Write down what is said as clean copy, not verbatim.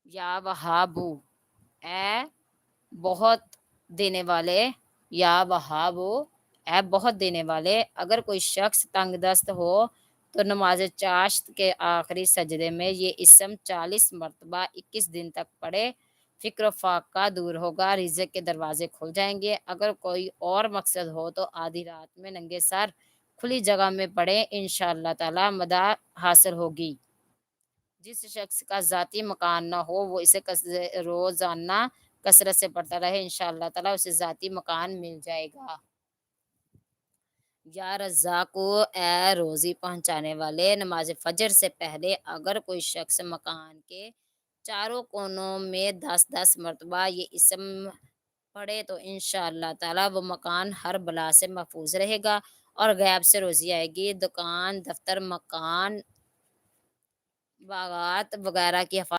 یا وہابو، اے بہت دینے والے، یا وہابو، اے بہت دینے والے۔ اگر کوئی شخص تنگ دست ہو تو نماز چاشت کے آخری سجدے میں یہ اسم 40 مرتبہ 21 دن تک پڑھے، فکر و فاقہ دور ہوگا، رزق کے دروازے کھل جائیں گے۔ اگر کوئی اور مقصد ہو تو آدھی رات میں ننگے سر کھلی جگہ میں پڑھیں، انشاءاللہ تعالی مدد حاصل ہوگی۔ جس شخص کا ذاتی مکان نہ ہو وہ اسے روزانہ کثرت سے پڑھتا رہے، انشاءاللہ تعالی اسے ذاتی مکان مل جائے گا۔ یا رزاقو، اے روزی پہنچانے والے، نماز فجر سے پہلے اگر کوئی شخص مکان کے چاروں کونوں میں 10 مرتبہ یہ اسم پڑھے تو انشاءاللہ تعالی وہ مکان ہر بلا سے محفوظ رہے گا اور غیب سے روزی آئے گی۔ دکان، دفتر، مکان، باغات وغیرہ کی حفاظت